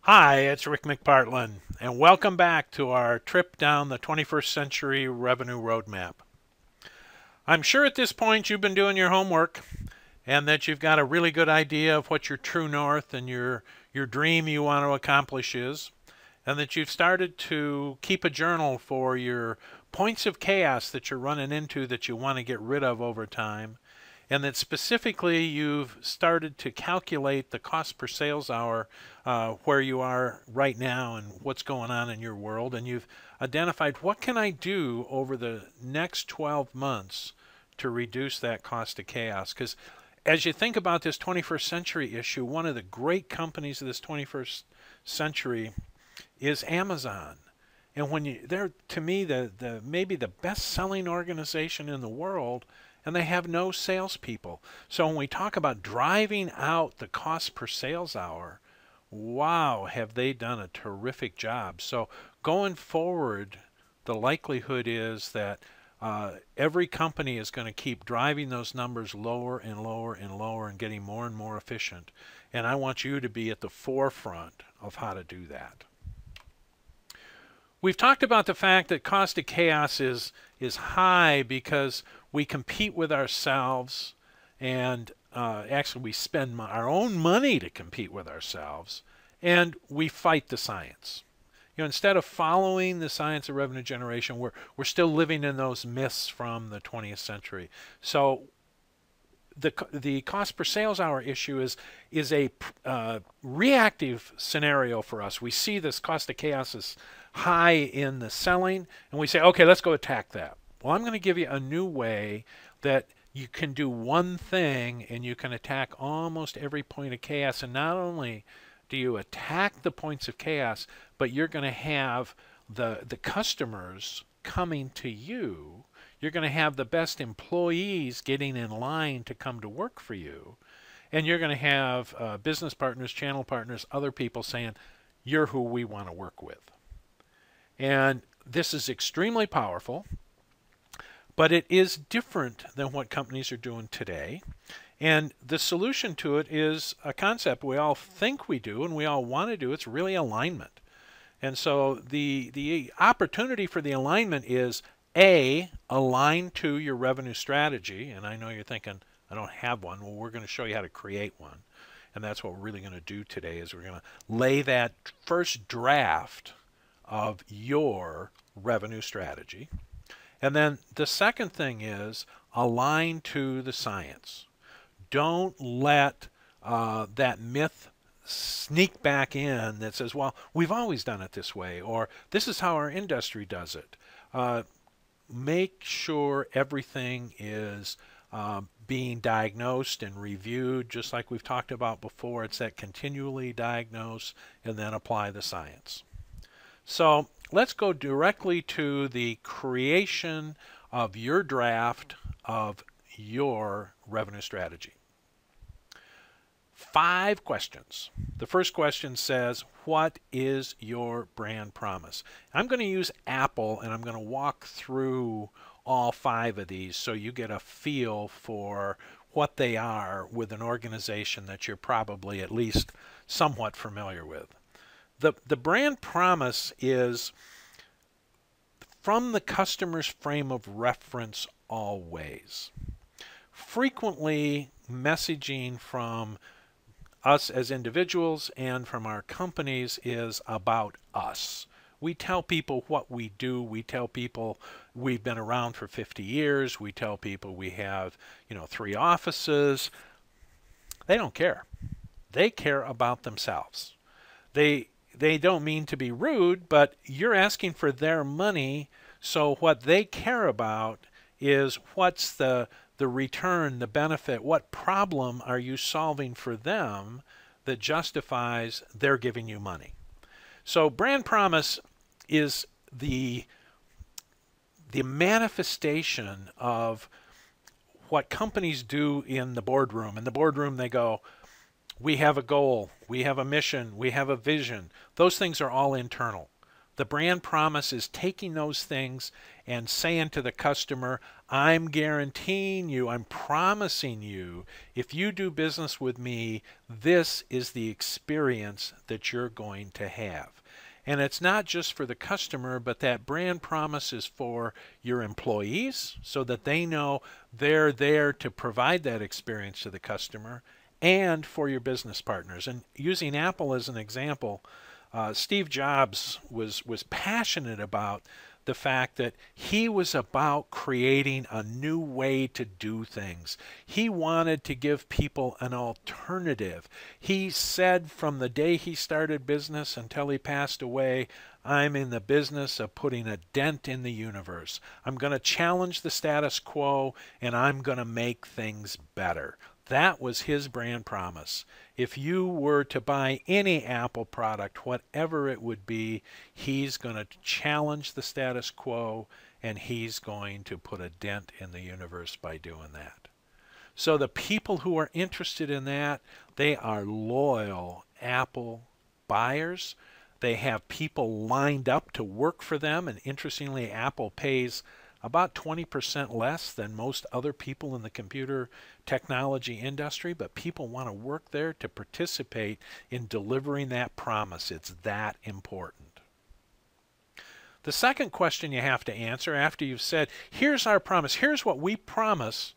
Hi, it's Rick McPartland, and welcome back to our trip down the 21st century revenue roadmap. I'm sure at this point you've been doing your homework and that you've got a really good idea of what your true north and your dream you want to accomplish is, and that you've started to keep a journal for your points of chaos that you're running into that you want to get rid of over time, and that specifically you've started to calculate the cost per sales hour where you are right now and what's going on in your world, and you've identified what can I do over the next 12 months to reduce that cost of chaos. Because as you think about this 21st century issue, one of the great companies of this 21st century is Amazon. And when they're to me the maybe the best selling organization in the world, and they have no salespeople. So when we talk about driving out the cost per sales hour, wow, have they done a terrific job. So going forward, the likelihood is that every company is going to keep driving those numbers lower and lower and lower and getting more and more efficient. And I want you to be at the forefront of how to do that. We've talked about the fact that cost of chaos is high because we compete with ourselves, and actually we spend our own money to compete with ourselves, and we fight the science. Instead of following the science of revenue generation, we're still living in those myths from the 20th century. So the cost per sales hour issue is a reactive scenario for us. We see this cost of chaos is high in the selling, and we say, okay, let's go attack that. Well, I'm going to give you a new way that you can do one thing and you can attack almost every point of chaos. And not only do you attack the points of chaos, but you're going to have the customers coming to you. You're going to have the best employees getting in line to come to work for you. And you're going to have business partners, channel partners, other people saying, you're who we want to work with. And this is extremely powerful, but it is different than what companies are doing today. And the solution to it is a concept we all think we do and we all want to do. It's really alignment. And so the opportunity for the alignment is A, align to your revenue strategy. And I know you're thinking, I don't have one. Well, we're going to show you how to create one. And that's what we're really going to do today is we're going to lay that first draft of your revenue strategy. And then the second thing is align to the science. Don't let that myth sneak back in that says, well, we've always done it this way, or this is how our industry does it. Make sure everything is being diagnosed and reviewed, just like we've talked about before. It's that continually diagnose and then apply the science. So let's go directly to the creation of your draft of your revenue strategy. 5 questions. The first question says, what is your brand promise? I'm going to use Apple, and I'm going to walk through all 5 of these so you get a feel for what they are with an organization that you're probably at least somewhat familiar with. The brand promise is from the customer's frame of reference always. Frequently, messaging from us as individuals and from our companies is about us. We tell people what we do. We tell people we've been around for 50 years. We tell people we have, 3 offices. They don't care. They care about themselves. They don't mean to be rude, but you're asking for their money, so what they care about is what's the return, the benefit, what problem are you solving for them that justifies their giving you money. So brand promise is the manifestation of what companies do in the boardroom. In the boardroom they go, we have a goal, we have a mission, we have a vision. Those things are all internal. The brand promise is taking those things and saying to the customer, I'm guaranteeing you, I'm promising you, if you do business with me, this is the experience that you're going to have. And it's not just for the customer, but that brand promise is for your employees so that they know they're there to provide that experience to the customer, and for your business partners. And using Apple as an example, Steve Jobs was passionate about the fact that he was about creating a new way to do things. He wanted to give people an alternative. He said from the day he started business until he passed away, I'm in the business of putting a dent in the universe. I'm going to challenge the status quo, and I'm going to make things better. That was his brand promise. If you were to buy any Apple product, whatever it would be, he's going to challenge the status quo, and he's going to put a dent in the universe by doing that. So the people who are interested in that, they are loyal Apple buyers. They have people lined up to work for them, and interestingly, Apple pays about 20% less than most other people in the computer technology industry, but people want to work there to participate in delivering that promise. It's that important. The second question you have to answer after you've said, here's our promise, here's what we promise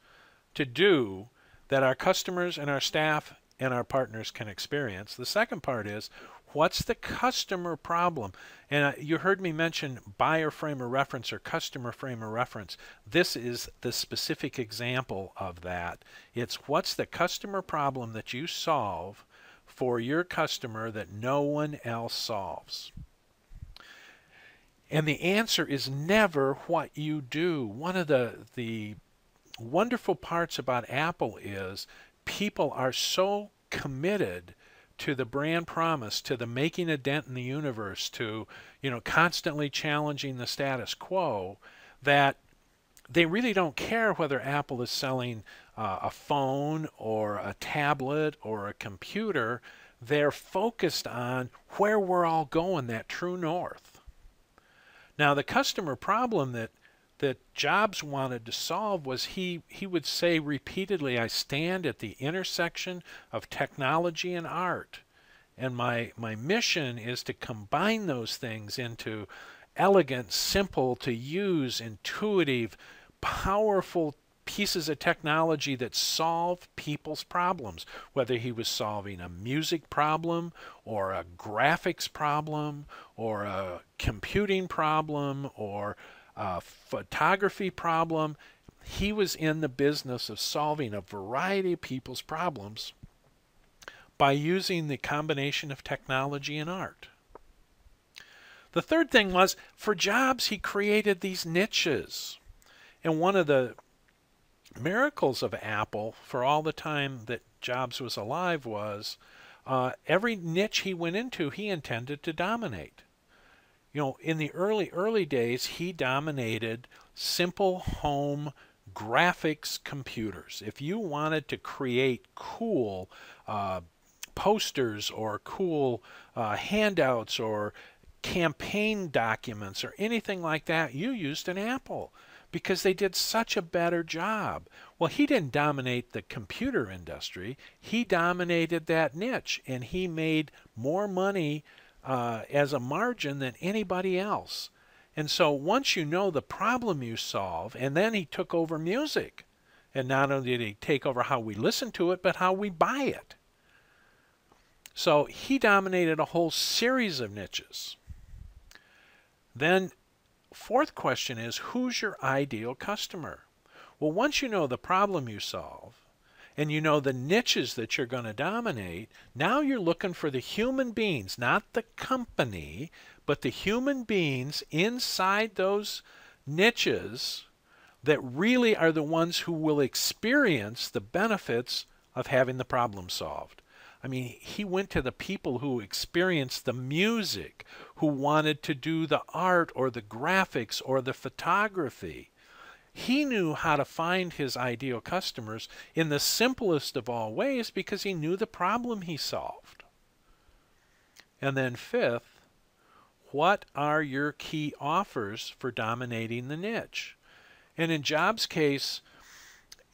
to do that our customers and our staff and our partners can experience. The second part is, what's the customer problem? And you heard me mention buyer frame of reference or customer frame of reference. This is the specific example of that. It's what's the customer problem that you solve for your customer that no one else solves? And the answer is never what you do. One of the wonderful parts about Apple is people are so committed to the brand promise, to the making a dent in the universe, to constantly challenging the status quo, that they really don't care whether Apple is selling a phone or a tablet or a computer. They're focused on where we're all going, that true north. Now, the customer problem that Jobs wanted to solve was he would say repeatedly, I stand at the intersection of technology and art, and my mission is to combine those things into elegant, simple to use, intuitive, powerful pieces of technology that solve people's problems, whether he was solving a music problem or a graphics problem or a computing problem or a photography problem. He was in the business of solving a variety of people's problems by using the combination of technology and art. The third thing was, for Jobs, he created these niches. And one of the miracles of Apple for all the time that Jobs was alive was every niche he went into, he intended to dominate. In the early days, he dominated simple home graphics computers. If you wanted to create cool posters or cool handouts or campaign documents or anything like that, you used an Apple because they did such a better job. Well, he didn't dominate the computer industry. He dominated that niche, and he made more money as a margin than anybody else. And so once you know the problem you solve, and then he took over music. And not only did he take over how we listen to it, but how we buy it. So he dominated a whole series of niches. Then fourth question is, who's your ideal customer? Well, once you know the problem you solve, and you know the niches that you're going to dominate, now you're looking for the human beings, not the company, but the human beings inside those niches that really are the ones who will experience the benefits of having the problem solved. I mean, he went to the people who experienced the music, who wanted to do the art or the graphics or the photography. He knew how to find his ideal customers in the simplest of all ways because he knew the problem he solved. And then fifth, What are your key offers for dominating the niche? And in Jobs' case,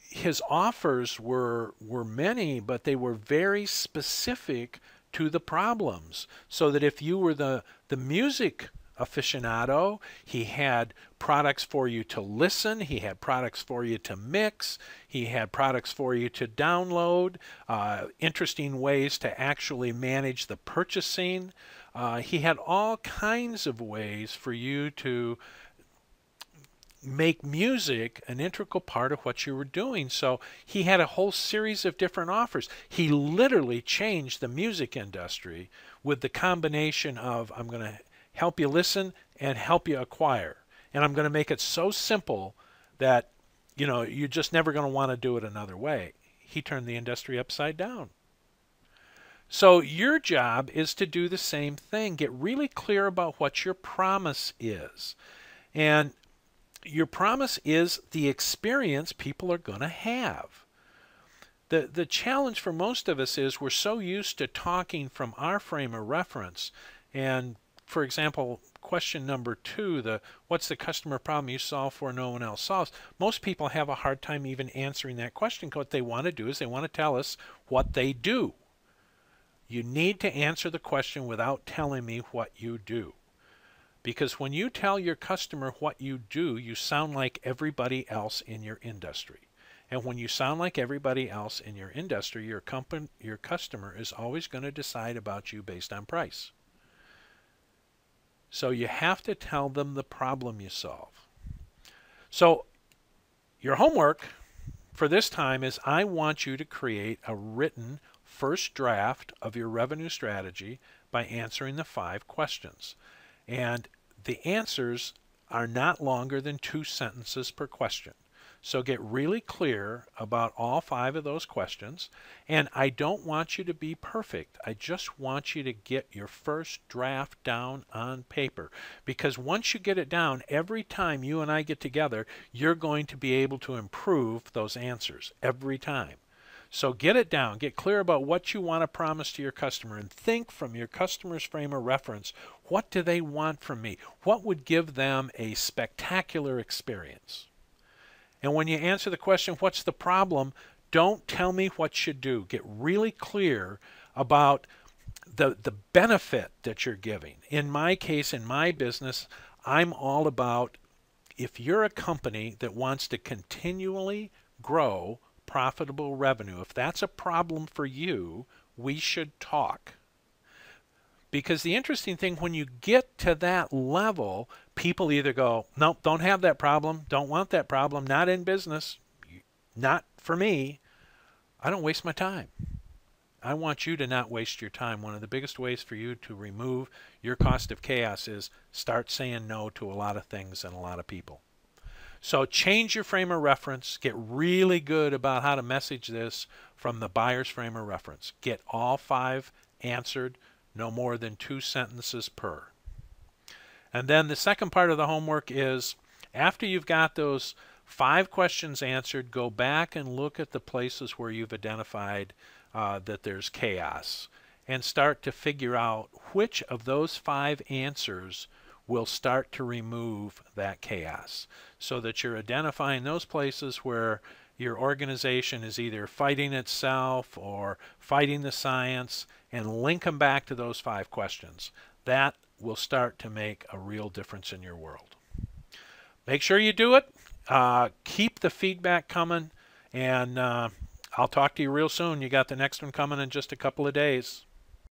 his offers were many, but they were very specific to the problems. So that if you were the music aficionado, he had products for you to listen, he had products for you to mix, he had products for you to download, interesting ways to actually manage the purchasing. He had all kinds of ways for you to make music an integral part of what you were doing. So he had a whole series of different offers. He literally changed the music industry with the combination of, I'm going to help you listen and help you acquire. And I'm going to make it so simple that, you know, you're just never going to want to do it another way. He turned the industry upside down. So your job is to do the same thing. Get really clear about what your promise is. And your promise is the experience people are going to have. The challenge for most of us is we're so used to talking from our frame of reference. And for example, question number 2, what's the customer problem you solve for no one else solves? Most people have a hard time even answering that question. What they want to do is they want to tell us what they do. You need to answer the question without telling me what you do. Because when you tell your customer what you do, you sound like everybody else in your industry. And when you sound like everybody else in your industry, your customer is always going to decide about you based on price. So you have to tell them the problem you solve. So your homework for this time is I want you to create a written first draft of your revenue strategy by answering the 5 questions. And the answers are not longer than 2 sentences per question. So get really clear about all 5 of those questions. And I don't want you to be perfect. I just want you to get your first draft down on paper. Because once you get it down, every time you and I get together, you're going to be able to improve those answers every time. So get it down, get clear about what you want to promise to your customer, and think from your customer's frame of reference, what do they want from me? What would give them a spectacular experience? And when you answer the question, what's the problem, don't tell me what you do. Get really clear about the benefit that you're giving. In my case, in my business, I'm all about, if you're a company that wants to continually grow profitable revenue, if that's a problem for you, we should talk. Because the interesting thing, when you get to that level, people either go, nope, don't have that problem, don't want that problem, not in business, not for me. I don't waste my time. I want you to not waste your time. One of the biggest ways for you to remove your cost of chaos is start saying no to a lot of things and a lot of people. So change your frame of reference. Get really good about how to message this from the buyer's frame of reference. Get all 5 answered, no more than 2 sentences per. And then the second part of the homework is, after you've got those 5 questions answered, go back and look at the places where you've identified that there's chaos, and start to figure out which of those 5 answers will start to remove that chaos, so that you're identifying those places where your organization is either fighting itself or fighting the science, and link them back to those 5 questions. That will start to make a real difference in your world. Make sure you do it. Keep the feedback coming, and I'll talk to you real soon. You got the next one coming in just a couple of days.